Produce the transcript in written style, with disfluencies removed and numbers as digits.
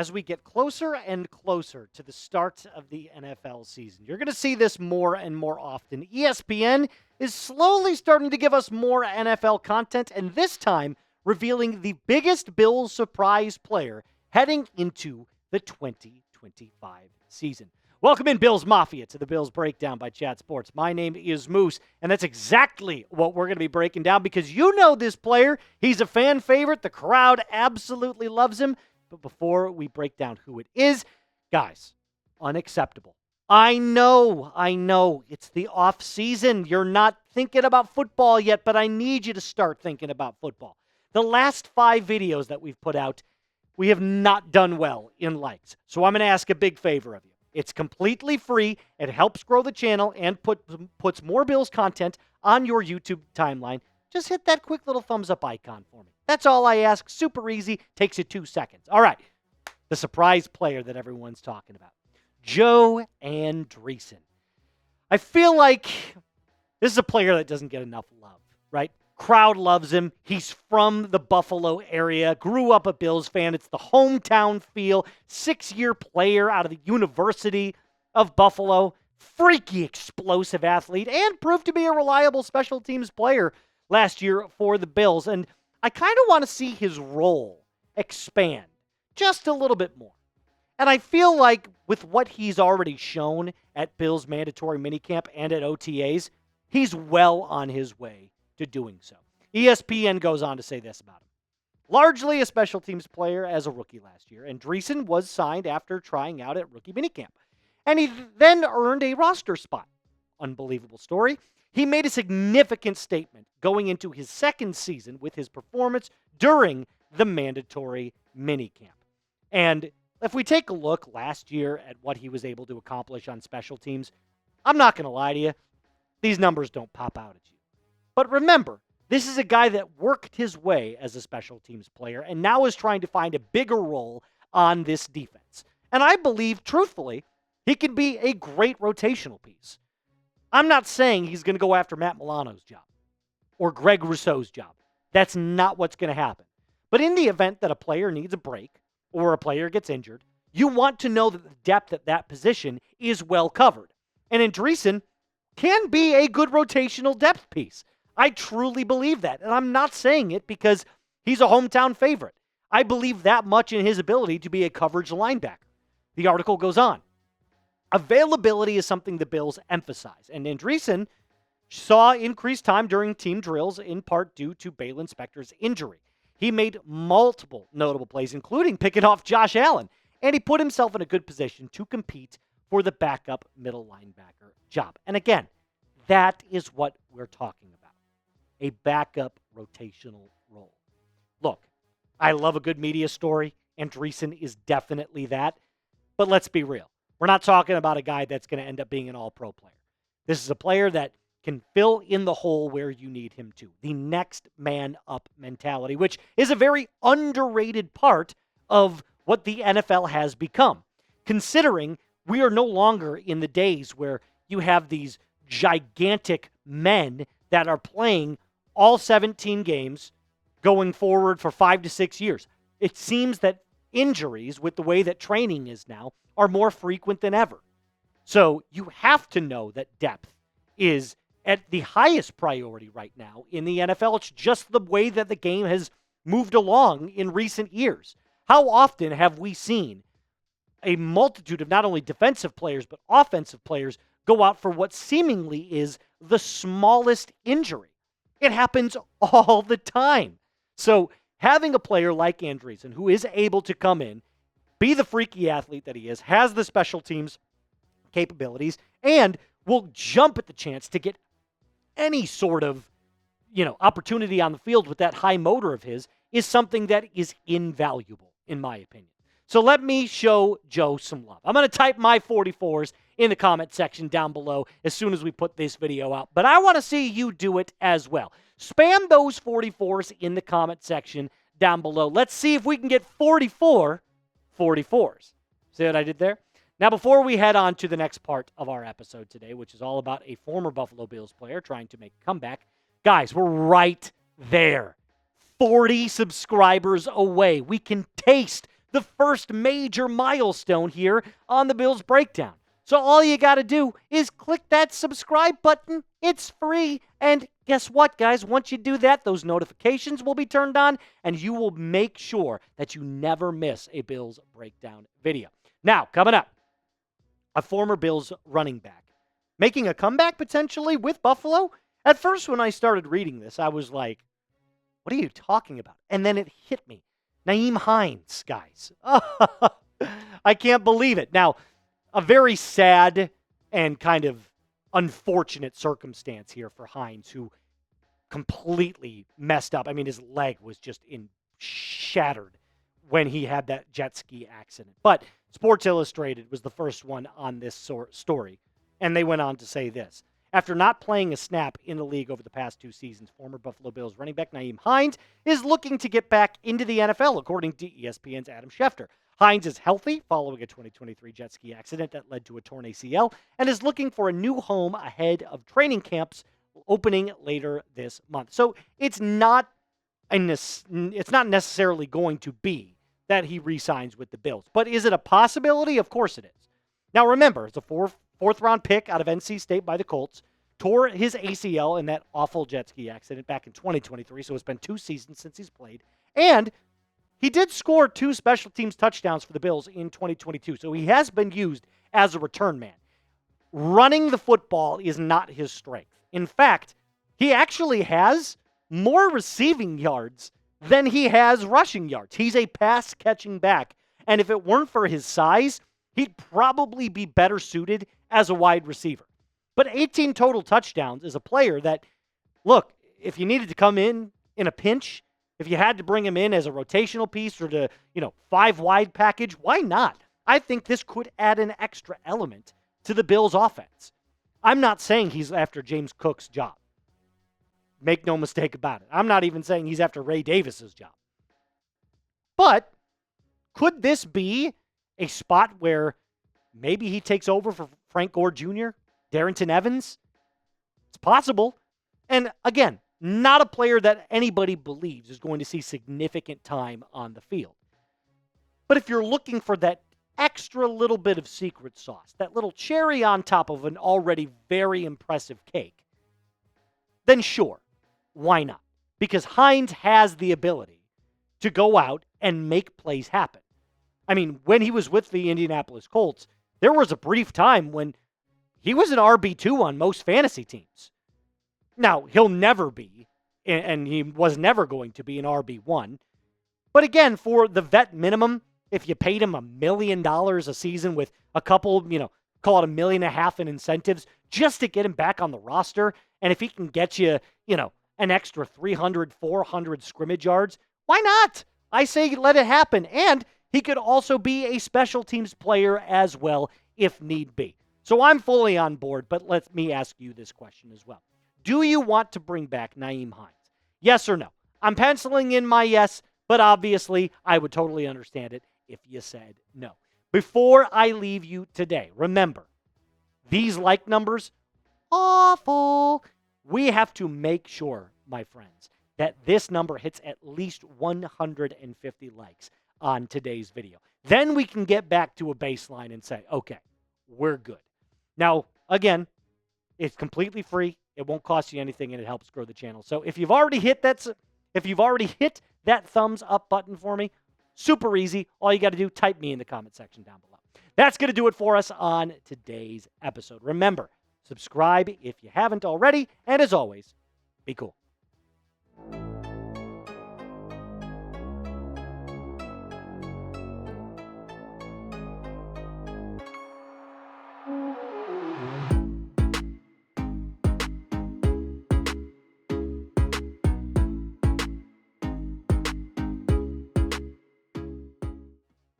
as we get closer and closer to the start of the NFL season. You're going to see this more and more often. ESPN is slowly starting to give us more NFL content, and this time revealing the biggest Bills surprise player heading into the 2025 season. Welcome in, Bills Mafia, to the Bills Breakdown by Chat Sports. My name is Moose, and that's exactly what we're going to be breaking down because you know this player. He's a fan favorite. The crowd absolutely loves him. But before we break down who it is, guys, unacceptable. I know, it's the off season. You're not thinking about football yet, but I need you to start thinking about football. The last 5 videos that we've put out, we have not done well in likes. So I'm going to ask a big favor of you. It's completely free. It helps grow the channel and puts more Bills content on your YouTube timeline. Just hit that quick little thumbs up icon for me. That's all I ask. Super easy. Takes you 2 seconds. All right. The surprise player that everyone's talking about. Joe Andreessen. I feel like this is a player that doesn't get enough love, right? Crowd loves him. He's from the Buffalo area. Grew up a Bills fan. It's the hometown feel. 6-year player out of the University of Buffalo. Freaky, explosive athlete. And proved to be a reliable special teams player last year for the Bills. And I kind of want to see his role expand just a little bit more. And I feel like with what he's already shown at Bills mandatory minicamp and at OTAs, he's well on his way to doing so. ESPN goes on to say this about him. Largely a special teams player as a rookie last year, Andreessen was signed after trying out at rookie minicamp. And he then earned a roster spot. Unbelievable story. He made a significant statement going into his second season with his performance during the mandatory minicamp. And if we take a look last year at what he was able to accomplish on special teams, I'm not going to lie to you, these numbers don't pop out at you. But remember, this is a guy that worked his way as a special teams player and now is trying to find a bigger role on this defense. And I believe, truthfully, he can be a great rotational piece. I'm not saying he's going to go after Matt Milano's job or Greg Rousseau's job. That's not what's going to happen. But in the event that a player needs a break or a player gets injured, you want to know that the depth at that position is well covered. And Andreessen can be a good rotational depth piece. I truly believe that. And I'm not saying it because he's a hometown favorite. I believe that much in his ability to be a coverage linebacker. The article goes on. Availability is something the Bills emphasize, and Andreessen saw increased time during team drills in part due to Balin Spector's injury. He made multiple notable plays, including picking off Josh Allen, and he put himself in a good position to compete for the backup middle linebacker job. And again, that is what we're talking about, a backup rotational role. Look, I love a good media story. Andreessen is definitely that, but let's be real. We're not talking about a guy that's going to end up being an all-pro player. This is a player that can fill in the hole where you need him to. The next man up mentality, which is a very underrated part of what the NFL has become. Considering we are no longer in the days where you have these gigantic men that are playing all 17 games going forward for 5 to 6 years. It seems that injuries, with the way that training is now, are more frequent than ever. So you have to know that depth is at the highest priority right now in the NFL. It's just the way that the game has moved along in recent years. How often have we seen a multitude of not only defensive players, but offensive players go out for what seemingly is the smallest injury? It happens all the time. So having a player like Andreessen, who is able to come in, be the freaky athlete that he is, has the special teams capabilities, and will jump at the chance to get any sort of, opportunity on the field with that high motor of his, is something that is invaluable, in my opinion. So let me show Joe some love. I'm going to type my 44s in the comment section down below as soon as we put this video out. But I want to see you do it as well. Spam those 44s in the comment section down below. Let's see if we can get 44 44s. See what I did there? Now, before we head on to the next part of our episode today, which is all about a former Buffalo Bills player trying to make a comeback, guys, we're right there. 40 subscribers away. We can taste the first major milestone here on the Bills Breakdown. So all you got to do is click that subscribe button. It's free. And guess what, guys? Once you do that, those notifications will be turned on, and you will make sure that you never miss a Bills Breakdown video. Now, coming up, a former Bills running back making a comeback potentially with Buffalo. At first, when I started reading this, I was like, what are you talking about? And then it hit me. Nyheim Hines, guys. I can't believe it. Now, a very sad and kind of unfortunate circumstance here for Hines, who completely messed up. I mean, his leg was just shattered when he had that jet ski accident. But Sports Illustrated was the first one on this story, and they went on to say this. After not playing a snap in the league over the past 2 seasons, former Buffalo Bills running back Nyheim Hines is looking to get back into the NFL, according to ESPN's Adam Schefter. Hines is healthy following a 2023 jet ski accident that led to a torn ACL and is looking for a new home ahead of training camps opening later this month. So it's not necessarily going to be that he re-signs with the Bills. But is it a possibility? Of course it is. Now remember, it's a fourth-round pick out of NC State by the Colts, tore his ACL in that awful jet ski accident back in 2023, so it's been 2 seasons since he's played. And he did score 2 special teams touchdowns for the Bills in 2022, so he has been used as a return man. Running the football is not his strength. In fact, he actually has more receiving yards than he has rushing yards. He's a pass-catching back, and if it weren't for his size, he'd probably be better suited as a wide receiver. But 18 total touchdowns is a player that, look, if you needed to come in a pinch, if you had to bring him in as a rotational piece or to, 5-wide package, why not? I think this could add an extra element to the Bills' offense. I'm not saying he's after James Cook's job. Make no mistake about it. I'm not even saying he's after Ray Davis's job. But could this be a spot where maybe he takes over for Frank Gore Jr., Darrington Evans? It's possible. And again, not a player that anybody believes is going to see significant time on the field. But if you're looking for that extra little bit of secret sauce, that little cherry on top of an already very impressive cake, then sure, why not? Because Hines has the ability to go out and make plays happen. I mean, when he was with the Indianapolis Colts, there was a brief time when he was an RB2 on most fantasy teams. Now, he'll never be, and he was never going to be an RB1. But again, for the vet minimum, if you paid him $1 million a season with a couple, call it $1.5 million in incentives just to get him back on the roster, and if he can get you, an extra 300, 400 scrimmage yards, why not? I say let it happen. And he could also be a special teams player as well if need be. So I'm fully on board, but let me ask you this question as well. Do you want to bring back Nyheim Hines? Yes or no? I'm penciling in my yes, but obviously I would totally understand it if you said no. Before I leave you today, remember, these like numbers, awful. We have to make sure, my friends, that this number hits at least 150 likes on today's video. Then we can get back to a baseline and say, okay, we're good. Now, again, it's completely free. It won't cost you anything, and it helps grow the channel. So if you've already hit that thumbs up button for me, super easy. All you got to do, type me in the comment section down below. That's going to do it for us on today's episode. Remember, subscribe if you haven't already, and as always, be cool.